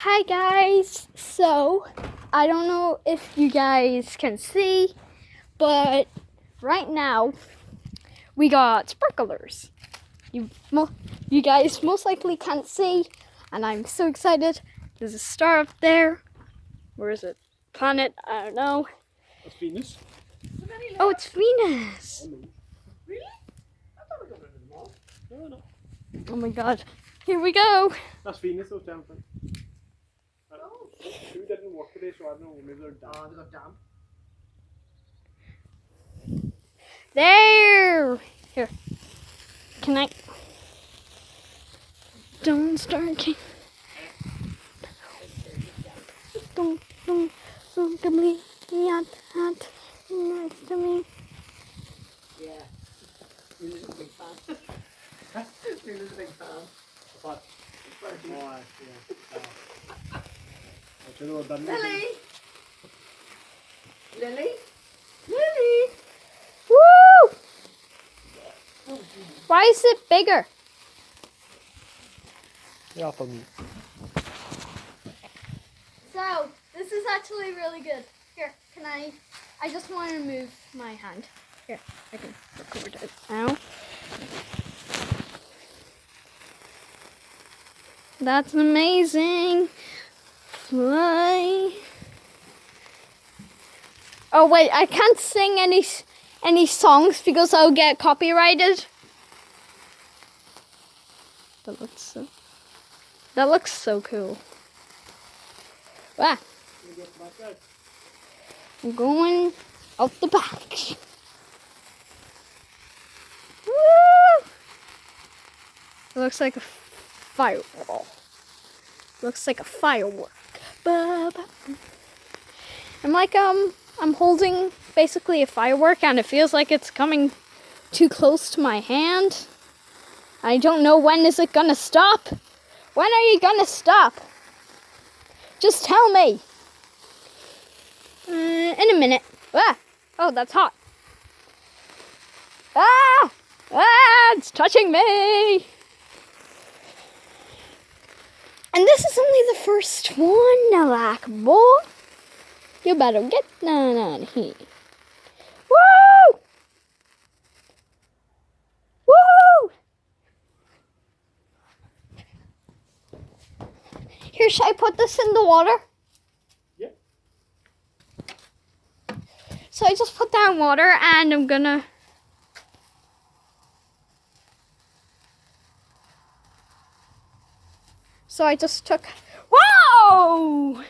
Hi guys, so I don't know if you guys can see, but right now we got sparklers. You guys most likely can't see, and I'm so excited. There's a star up there. Where is it? Planet? I don't know. That's Venus. Oh, it's Venus. Really? I thought we got rid of them all. No. Oh my god. Here we go. That's Venus, those damn things. Two didn't work today, so I don't know, maybe they're damp. They got damp. There. Here. Can I? Don't start. Don't come me hot next to me. Yeah. Venus is a big fan. Venus is a big fan. What? Birdies. Oh, yeah. I should have done Lily! Lily? Lily! Woo! Why is it bigger? Yeah, for me. So, this is actually really good. Here, can I just want to move my hand. Here, I can record it now. That's amazing. Fly. Oh wait, I can't sing any songs because I'll get copyrighted. That looks so cool. Ah, I'm going out the back. Woo! It looks like a firewall. Looks like a firework. I'm holding basically a firework and it feels like it's coming too close to my hand. I don't know when is it gonna stop. When are you gonna stop? Just tell me. In a minute. Ah! Oh, that's hot. Ah! Ah! It's touching me. And this is only the first one, Nalak boy. You better get down on here. Woo! Woo! Here, should I put this in the water? Yep. So I just put down water and I'm gonna... So I just took... Whoa!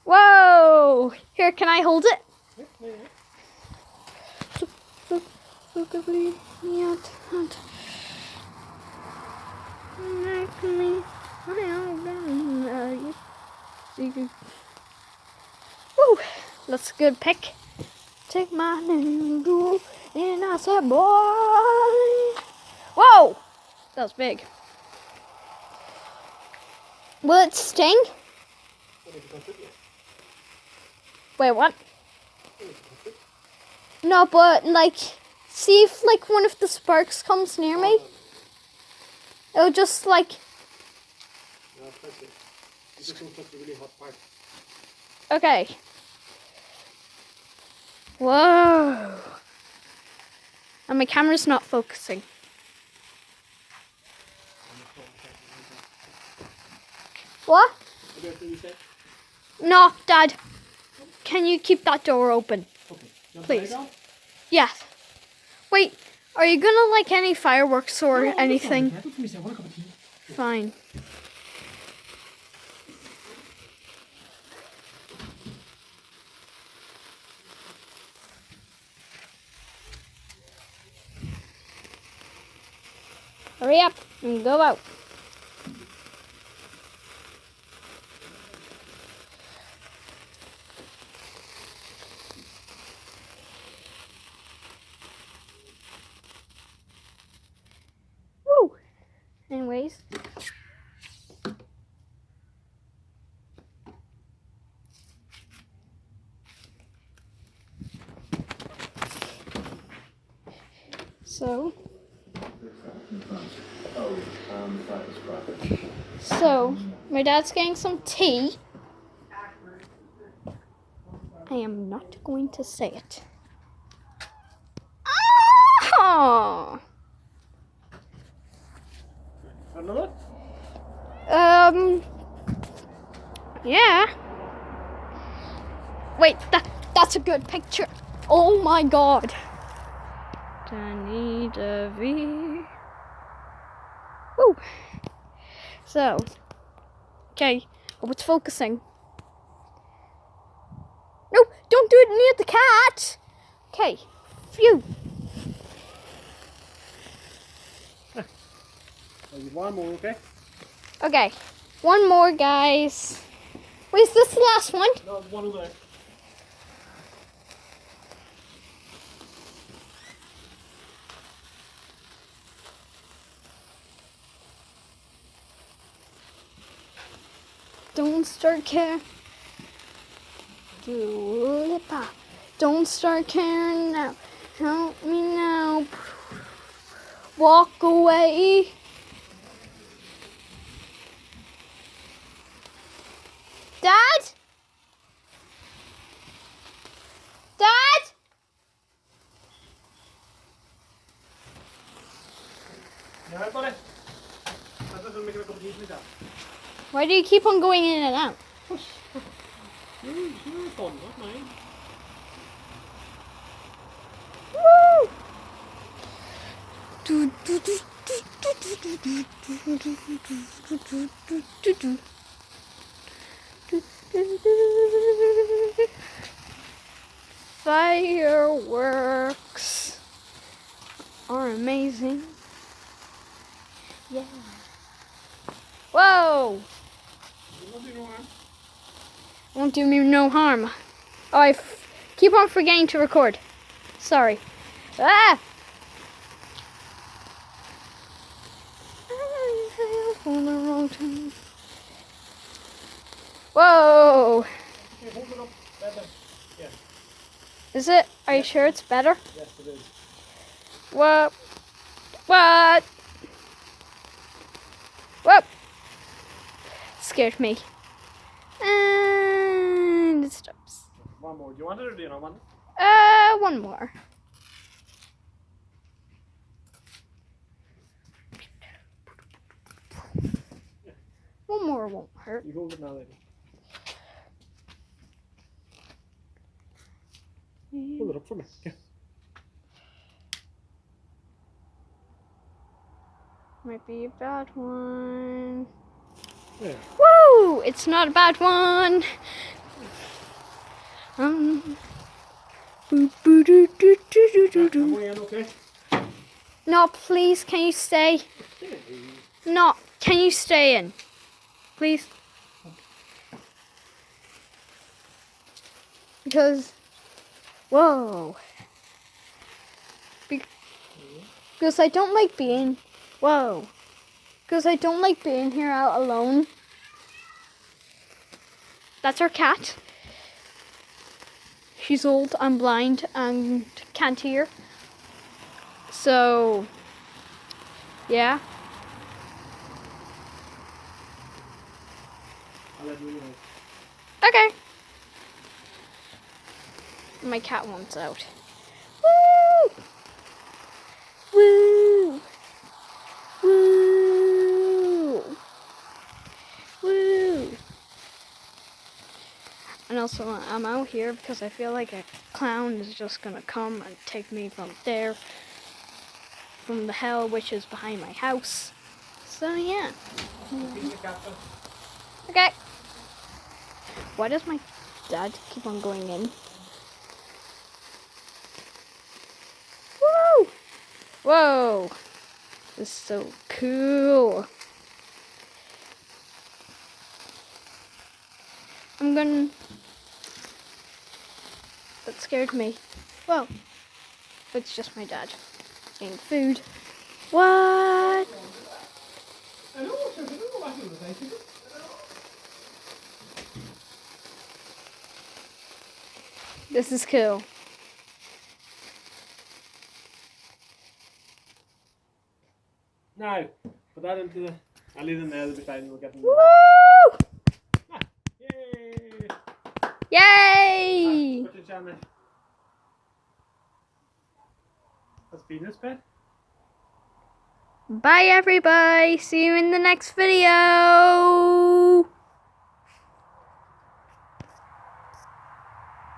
Whoa! Here, can I hold it? Woo! That's a good pick. Take my noodle and I said, boy. Whoa! That was big. Will it sting? Wait, what? No, but like, see if like one of the sparks comes near me. It'll just like. No, it's perfect. You just don't touch the really hot part. Okay. Whoa. And my camera's not focusing. What? No, Dad. Can you keep that door open? Okay. Please. Yes. Wait, are you gonna like any fireworks or anything? Fine. Hurry up and go out. Woo! Anyways. So So, my dad's getting some tea. I am not going to say it. Oh! Another? Yeah. Wait, that's a good picture. Oh my god. Danny DeVee. Woo. So, okay, hope it's focusing. No, don't do it near the cat. Okay, phew. I'll give one more, okay? Okay, one more, guys. Wait, is this the last one? No, one other. Don't start caring. Don't start caring now. Help me now. Walk away. Dad? Dad? You alright, buddy? I'm just gonna make a cup of tea for myself. Why do you keep on going in and out? You're fun, not mine. Woo! Fireworks are amazing. Yeah. Whoa! Won't do me no harm. Oh, keep on forgetting to record. Sorry. Ah! Whoa! Okay, hold it up. Better. Yeah. Is it? Are you sure it's better? Yes, it is. What? What? Whoop! Scared me. And it stops. One more. Do you want it or do you not want it? One more. One more won't hurt. You hold it now, lady. Hold it up for me. Yeah. Might be a bad one. Yeah. Woo! It's not a bad one. Boo, boo, doo, doo, doo, doo, doo, I'm doo. going in, okay? No, please, can you stay? No, can you stay in? Please? Because, whoa. Because I don't like being, whoa. Because I don't like being here out alone. That's our cat. She's old, I'm blind, and can't hear. So, yeah. I'll let you know. Okay. My cat wants out. Woo! Woo! Woo! Woo! And also, I'm out here because I feel like a clown is just gonna come and take me from there, from the hell which is behind my house. So, yeah. Okay. Why does my dad keep on going in? Woo! Whoa! This is so cool. That scared me. Whoa. It's just my dad getting food. What? I know, I don't know what you were thinking. This is cool. Now, that into the... I'll leave them there, they'll be fine. We'll get them. Woo! Yay! Yay! Put your channel. That's Venus bed. Bye everybody. See you in the next video.